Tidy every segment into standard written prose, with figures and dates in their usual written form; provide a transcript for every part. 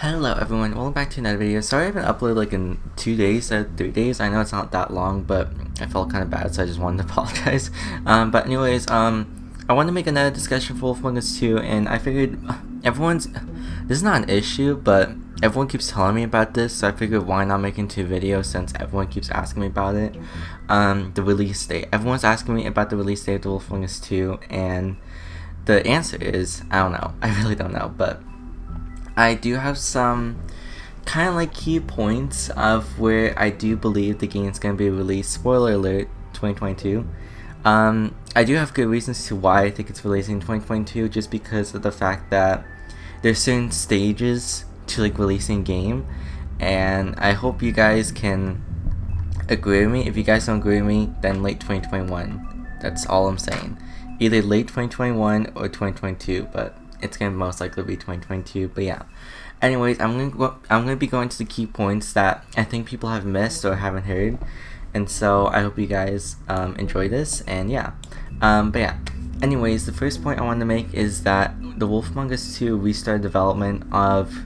Hello everyone, welcome back to another video. Sorry I haven't uploaded like in 2 days or 3 days. I know it's not that long, but I felt kind of bad, so I just wanted to apologize. But anyways, I want to make another discussion for Wolf Among Us 2, and I figured this is not an issue, but everyone keeps telling me about this, so I figured why not make into a video since everyone keeps asking me about it. The release date. Everyone's asking me about the release date of the Wolf Among Us 2, and the answer is, I don't know. I really don't know, but I do have some kind of like key points of where I do believe the game is going to be released. Spoiler alert, 2022. I do have good reasons to why I think it's releasing in 2022, just because of the fact that there's certain stages to like releasing game, and I hope you guys can agree with me. If you guys don't agree with me, then late 2021. That's all I'm saying. Either late 2021 or 2022, but it's gonna most likely be 2022. But yeah, anyways, I'm gonna be going to the key points that I think people have missed or haven't heard, and so I hope you guys enjoy this. And yeah, but yeah, anyways, the first point I want to make is that the Wolf Among Us 2 restarted development of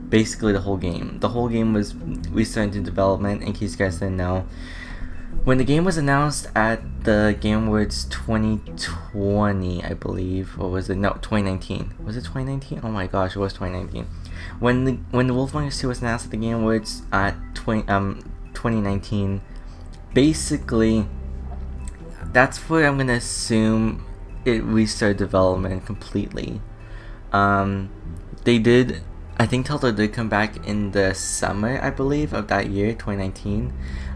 basically the whole game. The whole game was restarted into development, in case you guys didn't know. When the game was announced at the Game Awards 2020, I believe, or was it? No, 2019. Was it 2019? Oh my gosh, it was 2019. When the Wolf Among Us 2 was announced at the Game Awards at 2019, basically, that's where I'm gonna assume it restarted development completely. They did. I think Telltale did come back in the summer, I believe, of that year, 2019.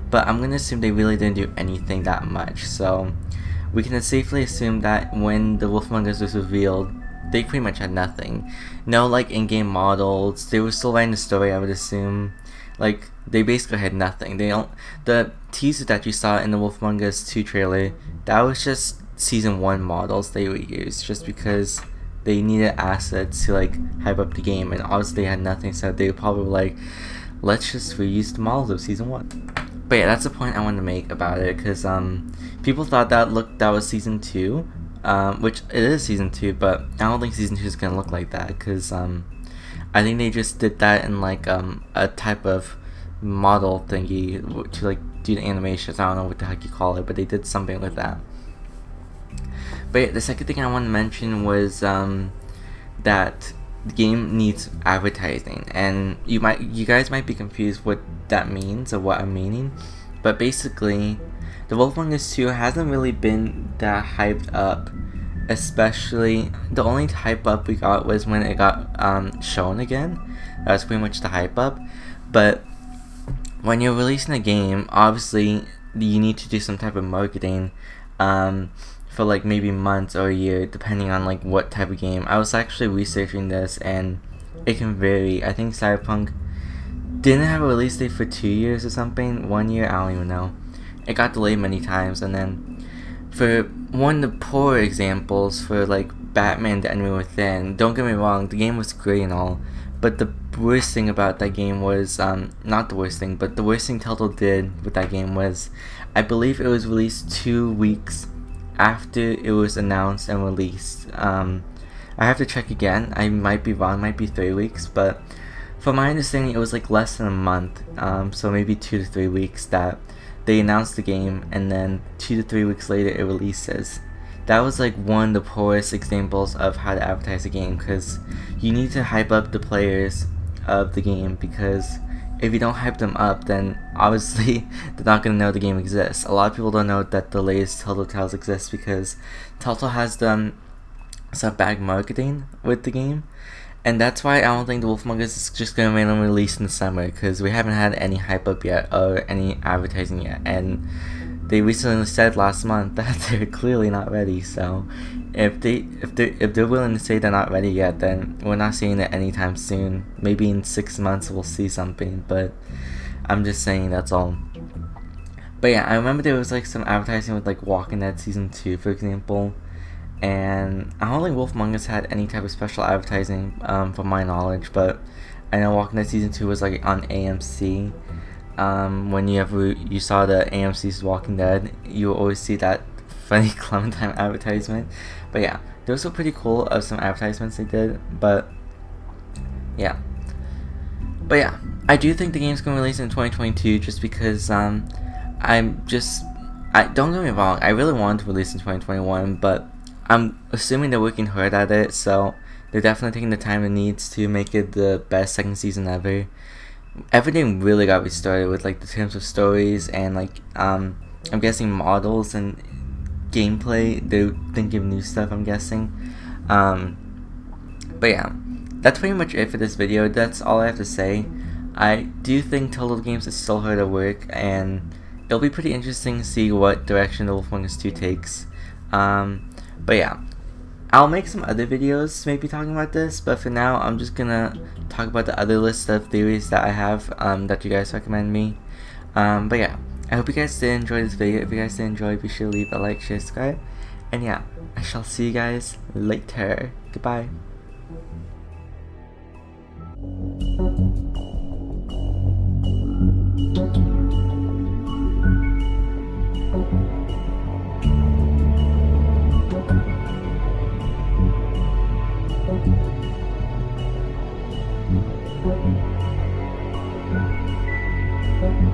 But I'm gonna assume they really didn't do anything that much, so we can safely assume that when the Wolf Among Us was revealed, they pretty much had nothing. No like in-game models. They were still writing the story, I would assume. Like, they basically had nothing. The teaser that you saw in the Wolf Among Us 2 trailer, that was just season 1 models they would use, just because they needed assets to like hype up the game, and obviously they had nothing, so they were probably like, let's just reuse the models of season 1. But yeah, that's the point I wanted to make about it, because people thought that was season 2, which it is season 2, but I don't think season 2 is gonna look like that, because I think they just did that in like a type of model thingy to like do the animations. I don't know what the heck you call it, but they did something with that. But yeah, the second thing I want to mention was that the game needs advertising, and you guys might be confused what that means or what I'm meaning, but basically the Wolf Among Us 2 hasn't really been that hyped up. Especially the only hype up we got was when it got shown again. That was pretty much the hype up. But when you're releasing a game, obviously you need to do some type of marketing for like maybe months or a year, depending on like what type of game. I was actually researching this, and it can vary. I think Cyberpunk didn't have a release date for 2 years or something. 1 year, I don't even know. It got delayed many times, and then for one of the poor examples, for like Batman: The Enemy Within, don't get me wrong, the game was great and all, but the worst thing about that game was, not the worst thing, but the worst thing Telltale did with that game was, I believe it was released 2 weeks after it was announced and released. I have to check again, I might be wrong, it might be 3 weeks, but from my understanding it was like less than a month, so maybe 2 to 3 weeks that they announced the game, and then 2 to 3 weeks later it releases. That was like one of the poorest examples of how to advertise a game, because you need to hype up the players of the game, because if you don't hype them up, then obviously they're not going to know the game exists. A lot of people don't know that the latest Telltale Tales exists, because Telltale has done some bad marketing with the game. And that's why I don't think the Wolf Among Us is just going to randomly release in the summer, because we haven't had any hype up yet or any advertising yet. And they recently said last month that they're clearly not ready. So if they're willing to say they're not ready yet, then we're not seeing it anytime soon. Maybe in 6 months we'll see something, but I'm just saying, that's all. But yeah, I remember there was like some advertising with like Walking Dead season 2, for example. And I don't think Wolf Among Us had any type of special advertising, from my knowledge, but I know Walking Dead season 2 was like on AMC. When you saw the AMC's Walking Dead, you will always see that funny Clementine advertisement. But yeah, those were pretty cool of some advertisements they did. But yeah, But yeah, I do think the game's gonna release in 2022 just because I don't get me wrong, I really wanted to release in 2021, but I'm assuming they're working hard at it, so they're definitely taking the time it needs to make it the best second season ever. Everything really got restarted with like the terms of stories and like I'm guessing models and gameplay. They're thinking of new stuff, I'm guessing. But yeah, that's pretty much it for this video. That's all I have to say. I do think Telltale Games is still hard at work, and it'll be pretty interesting to see what direction the Wolf Among Us 2 takes. But yeah, I'll make some other videos maybe talking about this, but for now I'm just gonna talk about the other list of theories that I have that you guys recommend me. But yeah, I hope you guys did enjoy this video. If you guys did enjoy, be sure to leave a like, share, subscribe, and yeah, I shall see you guys later. Goodbye. Thank you.